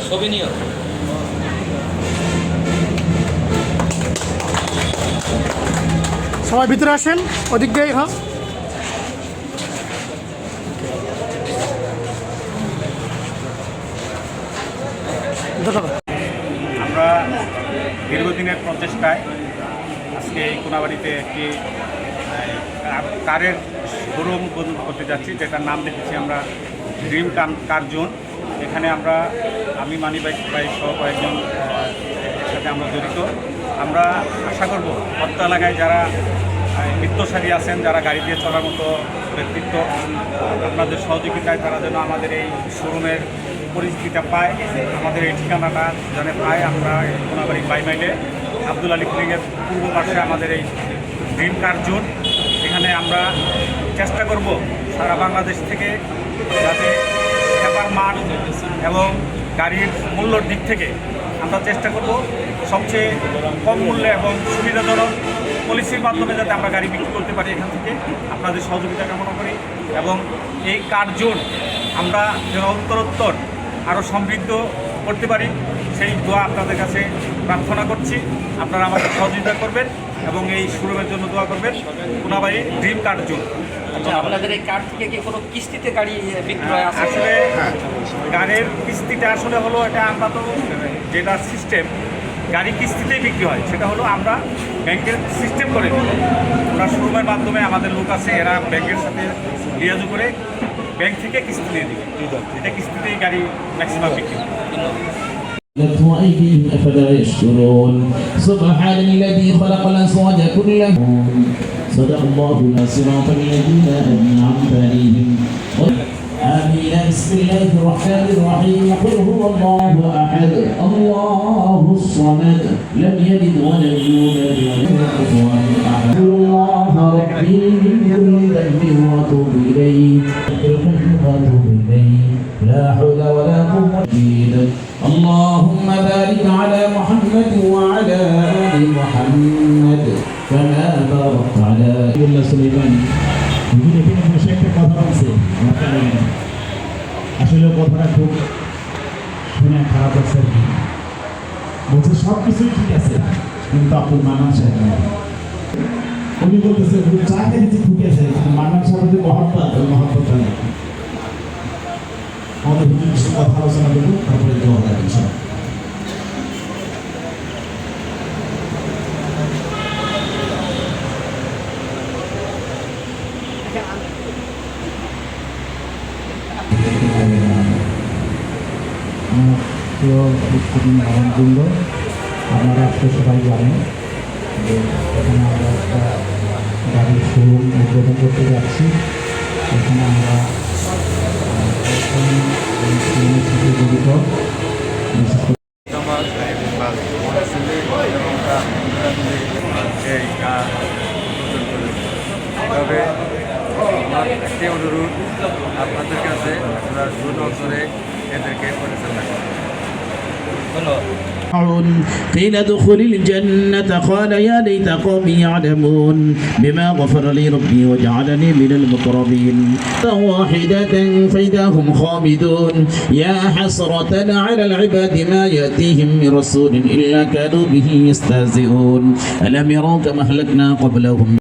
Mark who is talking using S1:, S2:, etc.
S1: ছবি নিও।
S2: সবাই ভিতরে আসেন, ওদিক দিয়ে হ্যাঁ।
S3: আমরা দীর্ঘদিনের প্রচেষ্টায় আজকে এই কোনাবাড়িতে একটি কারের শোরুম উদ্বোধন করতে যাচ্ছি, যেটার নাম দেখেছি আমরা ড্রিম কার জোন। এখানে আমি মানি বাইক সহ কয়েকজন সাথে আমরা জড়িত। আমরা আশা করব অত্র এলাকায় যারা বিত্তশালী আছেন, যারা গাড়ি দিয়ে চলার মতো ব্যক্তিত্ব, আপনাদের সহযোগিতায় তারা যেন আমাদের এই শোরুমের পরিচিতিটা পায়, আমাদের এই ঠিকানাটা যেন পায়। আমরা কোনাবাড়ি বাইমাইলে আব্দুল আলী ক্লিনিকের পূর্ব পাশে আমাদের এই ড্রিম কার জোন। এখানে আমরা চেষ্টা করব সারা বাংলাদেশ থেকে যাতে সেবার মান এবং গাড়ির মূল্যর দিক থেকে আমরা চেষ্টা করব সবচেয়ে কম মূল্যে এবং সুবিধাজনক পলিসির মাধ্যমে যাতে আমরা গাড়ি বিক্রি করতে পারি। এখান থেকে আপনাদের সহযোগিতা কামনা করি এবং এই কার জোন আমরা যেন উত্তরোত্তর আরও সমৃদ্ধ করতে পারি, সেই দোয়া আপনাদের কাছে প্রার্থনা করছি। আপনারা আমাদের সহযোগিতা করবেন এবং এই শোরুমের জন্য দোয়া করবেন। কোনাবাড়ি ড্রিম কার জোন।
S1: আচ্ছা, আপনাদের এই কার থেকে কি কোনো কিস্তিতে গাড়ি বিক্রয় আছে?
S3: আসলে গাড়ির কিস্তিটা আসলে হলো এটা আমরা তো যেটা সিস্টেম গাড়ি কিস্তিতেই বিক্রি হয়, সেটা হলো আমরা ব্যাংকের সিস্টেম করে দিই। আমরা শোরুমের মাধ্যমে আমাদের লোক আছে, এরা ব্যাংকের সাথে লিয়াজু করে ব্যাংক থেকে কিস্তি দিয়ে দিবে। এটা কিস্তিতেই গাড়ি ম্যাক্সিমাম বিক্রি হয়।
S4: وأيديهم أفلا يشكرون سبحان الذي خلق الأزواج كلهم صدق الله صراط الذين أنعمت عليهم آمين. بسم الله الرحمن الرحيم. قل هو الله أحد الله الصمد لم يلد ولم يولد ولم يكن له أحد. الله ربي من كل ذنب وأتوب إليه لا حول ولا قوة إلا بالله. اللهم بارك على محمد وعلى آل محمد كما باركت على سليمان.
S5: আসলে কথাটা খুব শুনে খারাপ লাগছে। বলছে সব কিছুই ঠিক আছে, কিন্তু আপনার মানান সাহেব উনি বলতেছে চা খেয়েছি ঠিক আছে, মানান সাহেবের যে মহব্বত, ওই মহব্বতটা নেই। আমাদের হুজুর কিছু কথা আলোচনা করবো, তারপরে দোয়া হবে ইনশাআল্লাহ। প্রিয় বৃন্দ, আপনারা আজকে সবাই জানেন যে এখানে আমরা একটা গাড়ির শোরুম উদ্বোধন করতে যাচ্ছি। এখানে আমরা জড়িত
S6: তবে আমার একটি অনুরোধ আপনাদের কাছে, আপনারা সুনজরে এদেরকে পরিচালনা করবেন।
S4: قيل ادخل الجنة قال يا ليت قومي يعلمون بما غفر لي ربي وجعلني من المقربين واحدة فإذا هم خامدون يا حسرة على العباد ما يأتيهم من رسول إلا كانوا به يستهزئون ألم يروا كما أهلكنا قبلهم